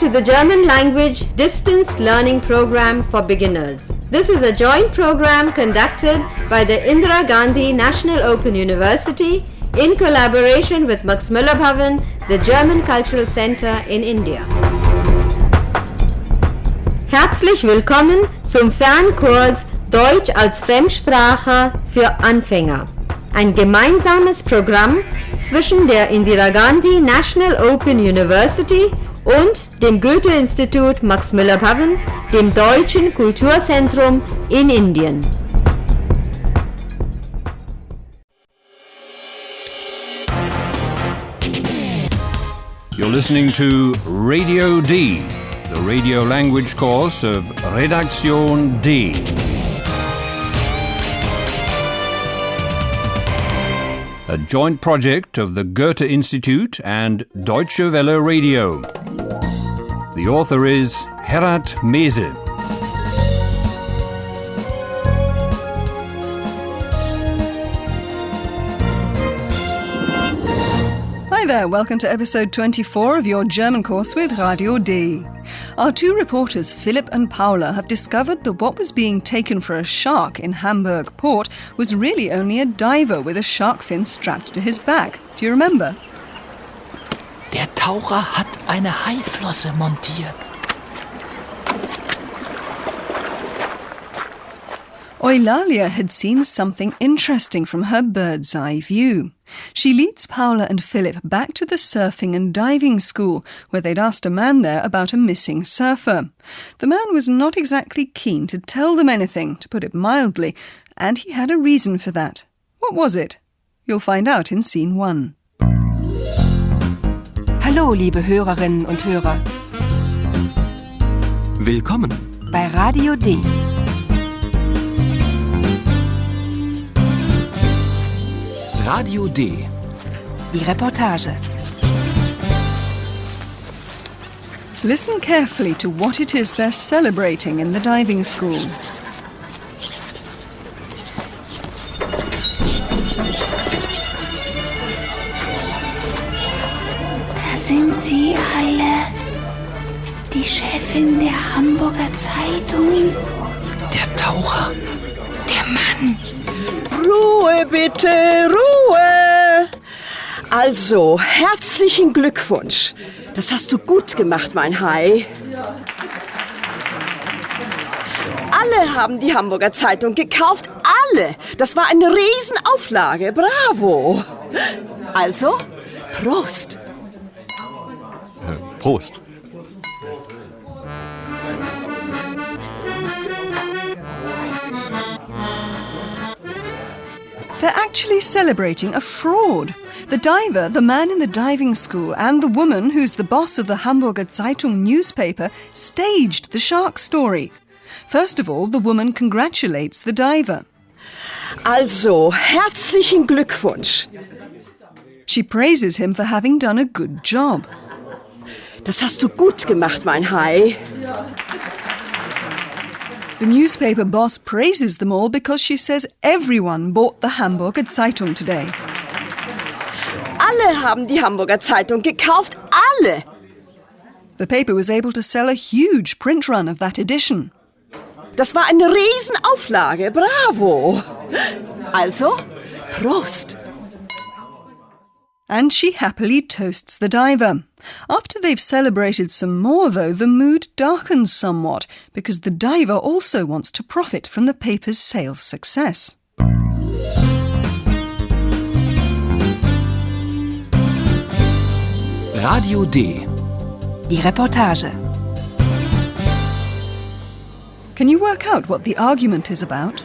to the German language distance learning program for beginners. This is a joint program conducted by the Indira Gandhi National Open University in collaboration with Max Müller Bhavan, the German Cultural Center in India. Herzlich willkommen zum Fernkurs Deutsch als Fremdsprache für Anfänger. Ein gemeinsames Programm zwischen der Indira Gandhi National Open University und dem Goethe-Institut Max Müller Bhavan, dem Deutschen Kulturzentrum in Indien. You're listening to Radio D, the radio language course of Redaktion D. A joint project of the Goethe Institute and Deutsche Welle Radio. The author is Herat Mese. Hi there, welcome to episode 24 of your German course with Radio D. Our two reporters, Philipp and Paula, have discovered that what was being taken for a shark in Hamburg port was really only a diver with a shark fin strapped to his back. Do you remember? Der Taucher hat eine Haiflosse montiert. Eulalia had seen something interesting from her bird's eye view. She leads Paula and Philip back to the surfing and diving school, where they'd asked a man there about a missing surfer. The man was not exactly keen to tell them anything, to put it mildly, and he had a reason for that. What was it? You'll find out in scene 1. Hallo, liebe Hörerinnen und Hörer. Willkommen bei Radio D. Radio D. Die Reportage. Listen carefully to what it is they're celebrating in the diving school. Da sind sie alle. Die Chefin der Hamburger Zeitung. Der Taucher. Der Mann. Ruhe bitte, Ruhe! Also, herzlichen Glückwunsch. Das hast du gut gemacht, mein Hai. Alle haben die Hamburger Zeitung gekauft, alle. Das war eine Riesenauflage, bravo. Also, Prost. Prost. They're actually celebrating a fraud. The diver, the man in the diving school, and the woman who's the boss of the Hamburger Zeitung newspaper staged the shark story. First of all, the woman congratulates the diver. Also, herzlichen Glückwunsch. She praises him for having done a good job. Das hast du gut gemacht, mein Hai. The newspaper boss praises them all because she says everyone bought the Hamburger Zeitung today. Alle haben die Hamburger Zeitung gekauft, alle. The paper was able to sell a huge print run of that edition. Das war eine Riesenauflage, bravo. Also, Prost. And she happily toasts the diver. After they've celebrated some more, though, the mood darkens somewhat because the diver also wants to profit from the paper's sales success. Radio D. Die Reportage. Can you work out what the argument is about?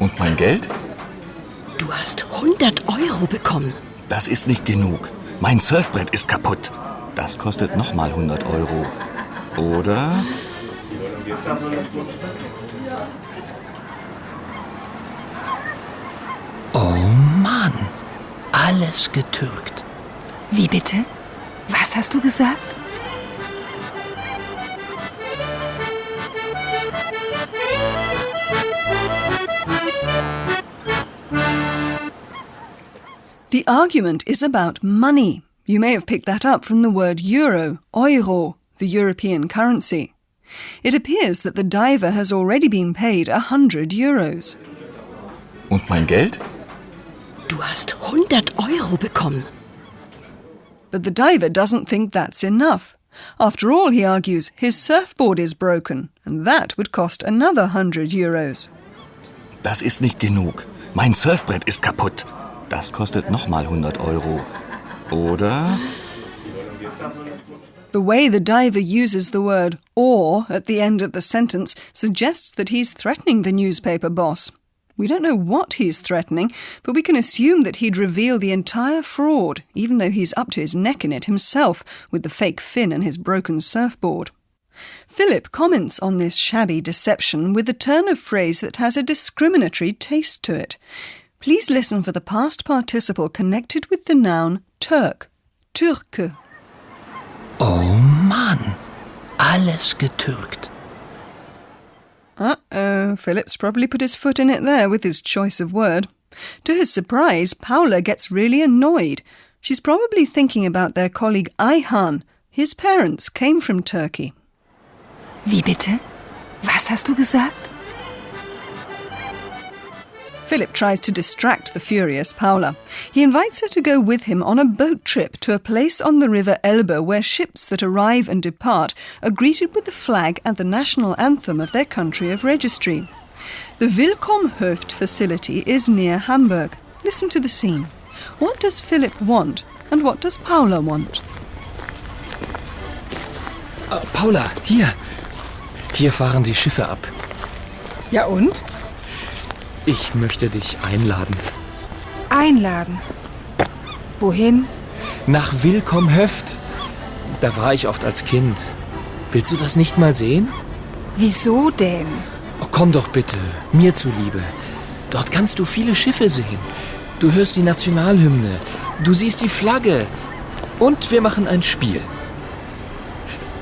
Und mein Geld? Du hast 100 Euro bekommen. Das ist nicht genug. Mein Surfbrett ist kaputt. Das kostet nochmal 100 Euro. Oder? Oh Mann, alles getürkt. Wie bitte? Was hast du gesagt? The argument is about money. You may have picked that up from the word euro, the European currency. It appears that the diver has already been paid 100 euros. Und mein Geld? Du hast 100 Euro bekommen. But the diver doesn't think that's enough. After all, he argues, his surfboard is broken, and that would cost another 100 euros. Das ist nicht genug. Mein Surfbrett ist kaputt. Das kostet nochmal 100 Euro. Oder? The way the diver uses the word or at the end of the sentence suggests that he's threatening the newspaper boss. We don't know what he's threatening, but we can assume that he'd reveal the entire fraud, even though he's up to his neck in it himself, with the fake fin and his broken surfboard. Philip comments on this shabby deception with a turn of phrase that has a discriminatory taste to it. Please listen for the past participle connected with the noun Turk, Türke. Oh Mann, alles getürkt. Uh-oh, Philip's probably put his foot in it there with his choice of word. To his surprise, Paula gets really annoyed. She's probably thinking about their colleague Ayhan. His parents came from Turkey. Wie bitte? Was hast du gesagt? Philip tries to distract the furious Paula. He invites her to go with him on a boat trip to a place on the river Elbe where ships that arrive and depart are greeted with the flag and the national anthem of their country of registry. The Willkommhöft facility is near Hamburg. Listen to the scene. What does Philip want and what does Paula want? Paula, hier. Hier fahren die Schiffe ab. Ja und? Ich möchte dich einladen. Einladen. Wohin? Nach Willkommhöft. Da war ich oft als Kind. Willst du das nicht mal sehen? Wieso denn? Oh, komm doch bitte, mir zuliebe. Dort kannst du viele Schiffe sehen. Du hörst die Nationalhymne. Du siehst die Flagge. Und wir machen ein Spiel.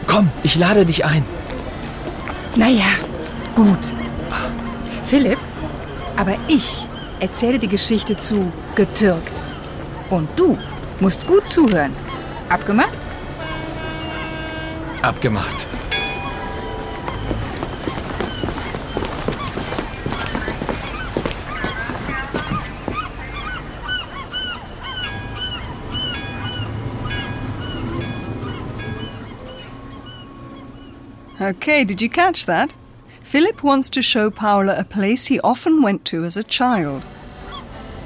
Komm, ich lade dich ein. Naja, gut. Philipp, aber ich erzähle die Geschichte zu getürkt. Und du musst gut zuhören. Abgemacht? Abgemacht. Okay, did you catch that? Philip wants to show Paula a place he often went to as a child.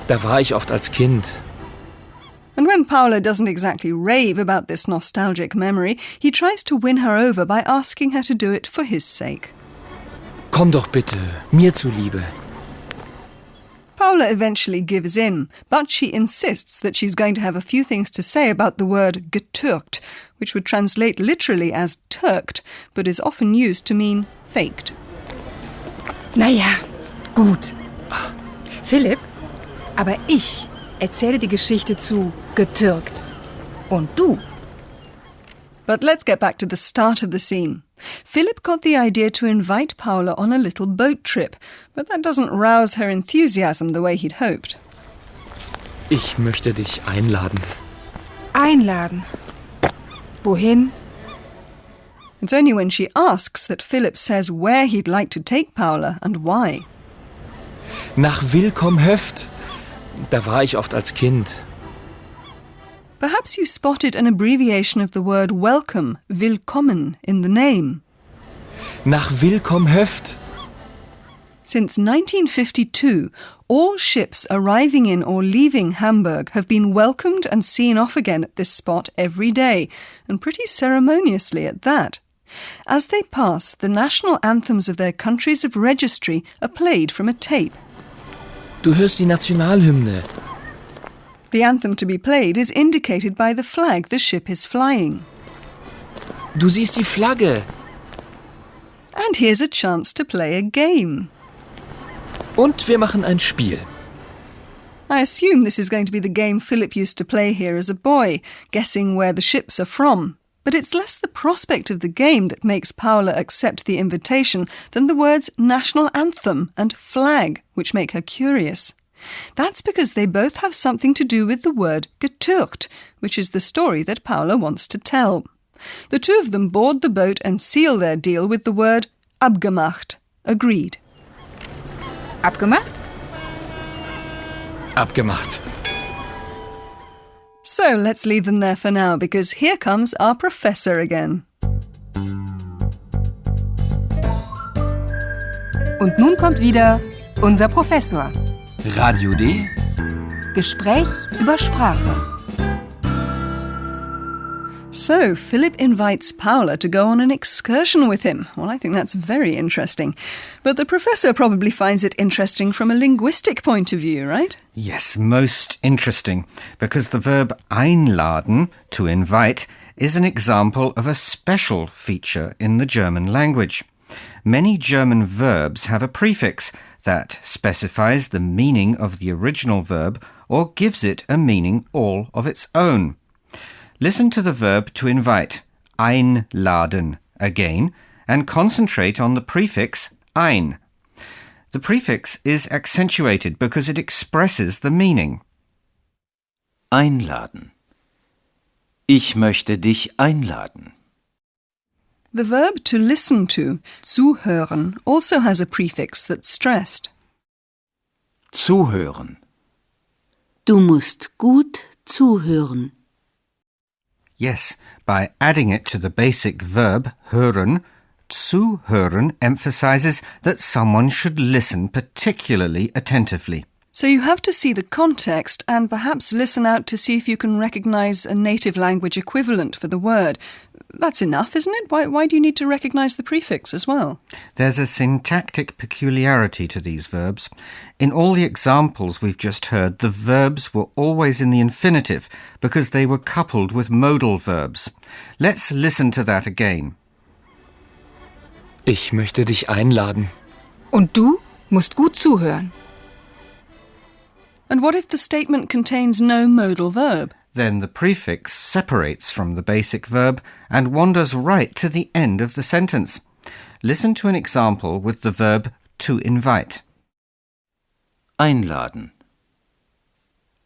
Da war ich oft als Kind. And when Paula doesn't exactly rave about this nostalgic memory, he tries to win her over by asking her to do it for his sake. Komm doch bitte, mir zuliebe. Paula eventually gives in, but she insists that she's going to have a few things to say about the word getürkt, which would translate literally as turked, but is often used to mean faked. Naja, gut. Philipp, aber ich erzähle die Geschichte zu getürkt. Und du? But let's get back to the start of the scene. Philip got the idea to invite Paula on a little boat trip, but that doesn't rouse her enthusiasm the way he'd hoped. Ich möchte dich einladen. Einladen. Wohin? It's only when she asks that Philip says where he'd like to take Paula and why. Nach Willkommhöft. Da war ich oft als Kind. Perhaps you spotted an abbreviation of the word welcome, willkommen, in the name. Nach Willkommhöft. Since 1952, all ships arriving in or leaving Hamburg have been welcomed and seen off again at this spot every day, and pretty ceremoniously at that. As they pass, the national anthems of their countries of registry are played from a tape. Du hörst die Nationalhymne. The anthem to be played is indicated by the flag the ship is flying. Du siehst die Flagge. And here's a chance to play a game. Und wir machen ein Spiel. I assume this is going to be the game Philip used to play here as a boy, guessing where the ships are from. But it's less the prospect of the game that makes Paula accept the invitation than the words national anthem and flag, which make her curious. That's because they both have something to do with the word getürkt, which is the story that Paula wants to tell. The two of them board the boat and seal their deal with the word abgemacht, agreed. Abgemacht? Abgemacht. So let's leave them there for now, because here comes our professor again. Und nun kommt wieder unser Professor. Radio D. Gespräch über Sprache. So, Philip invites Paula to go on an excursion with him. Well, I think that's very interesting. But the professor probably finds it interesting from a linguistic point of view, right? Yes, most interesting, because the verb einladen, to invite, is an example of a special feature in the German language. Many German verbs have a prefix that specifies the meaning of the original verb or gives it a meaning all of its own. Listen to the verb to invite, einladen, again, and concentrate on the prefix ein. The prefix is accentuated because it expresses the meaning. Einladen. Ich möchte dich einladen. The verb to listen to, zuhören, also has a prefix that's stressed. Zuhören. Du musst gut zuhören. Yes, by adding it to the basic verb hören, zuhören emphasizes that someone should listen particularly attentively. So you have to see the context and perhaps listen out to see if you can recognize a native language equivalent for the word. That's enough, isn't it? Why do you need to recognize the prefix as well? There's a syntactic peculiarity to these verbs. In all the examples we've just heard, the verbs were always in the infinitive because they were coupled with modal verbs. Let's listen to that again. Ich möchte dich einladen. Und du musst gut zuhören. And what if the statement contains no modal verb? Then the prefix separates from the basic verb and wanders right to the end of the sentence. Listen to an example with the verb to invite. Einladen.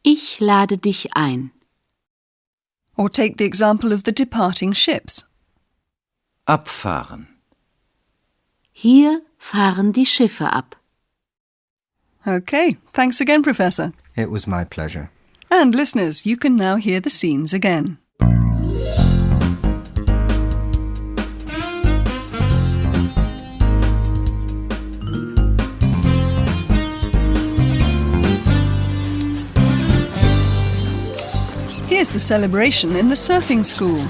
Ich lade dich ein. Or take the example of the departing ships. Abfahren. Hier fahren die Schiffe ab. Okay, thanks again, Professor. It was my pleasure. And listeners, you can now hear the scenes again. Here's the celebration in the surfing school.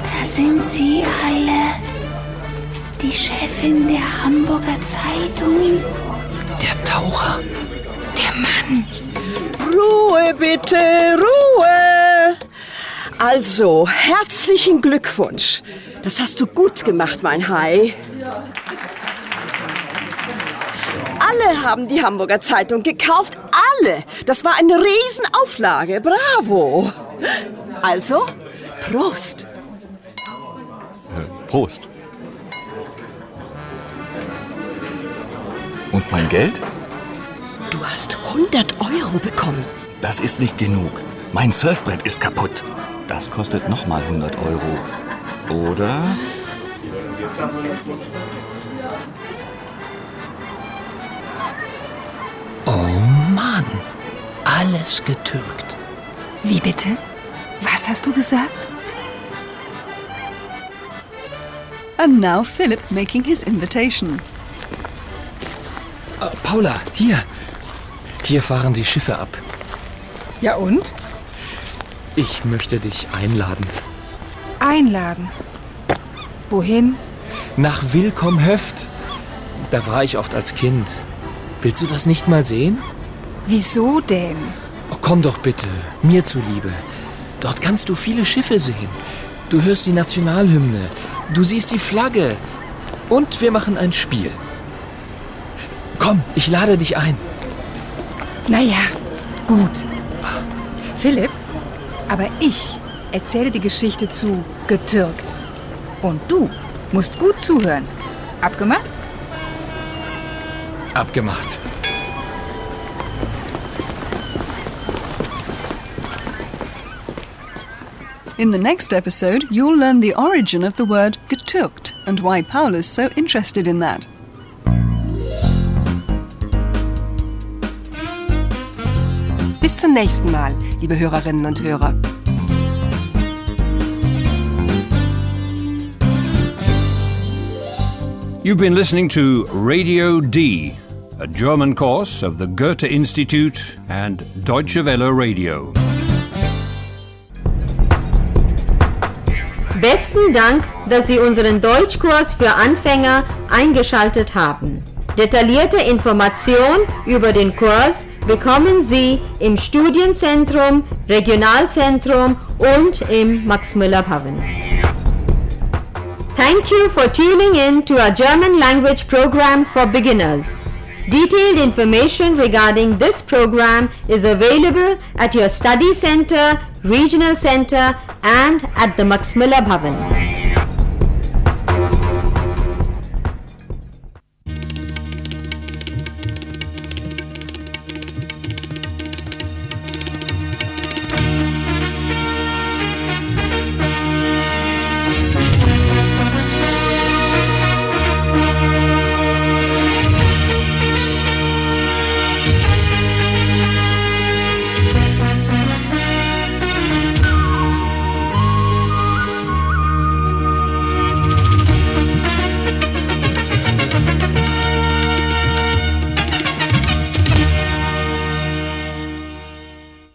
Da sind sie alle. Die Chefin der Hamburger Zeitung. Der Taucher. Der Mann. Ruhe bitte, Ruhe! Also, herzlichen Glückwunsch. Das hast du gut gemacht, mein Hai. Alle haben die Hamburger Zeitung gekauft, alle. Das war eine Riesenauflage, bravo. Also, Prost. Prost. Und mein Geld? Du hast 100 € bekommen. Das ist nicht genug. Mein Surfbrett ist kaputt. Das kostet nochmal 100 €. Oder? Oh Mann, alles getürkt. Wie bitte? Was hast du gesagt? And now Philip making his invitation. Paula, hier. Hier fahren die Schiffe ab. Ja und? Ich möchte dich einladen. Einladen. Wohin? Nach Willkommhöft. Da war ich oft als Kind. Willst du das nicht mal sehen? Wieso denn? Oh, komm doch bitte, mir zuliebe. Dort kannst du viele Schiffe sehen. Du hörst die Nationalhymne. Du siehst die Flagge. Und wir machen ein Spiel. Komm, ich lade dich ein. Naja, gut. Philipp, aber ich erzähle die Geschichte zu getürkt. Und du musst gut zuhören. Abgemacht? Abgemacht. In the next episode, you'll learn the origin of the word getürkt and why Paul is so interested in that. Bis zum nächsten Mal, liebe Hörerinnen und Hörer. You've been listening to Radio D, a German course of the Goethe Institute and Deutsche Welle Radio. Besten Dank, dass Sie unseren Deutschkurs für Anfänger eingeschaltet haben. Detaillierte Informationen über den Kurs bekommen Sie im Studienzentrum, Regionalzentrum und im Max-Müller-Bhavan. Thank you for tuning in to our German language program for beginners. Detailed information regarding this program is available at your study center, regional center and at the Max-Müller-Bhavan.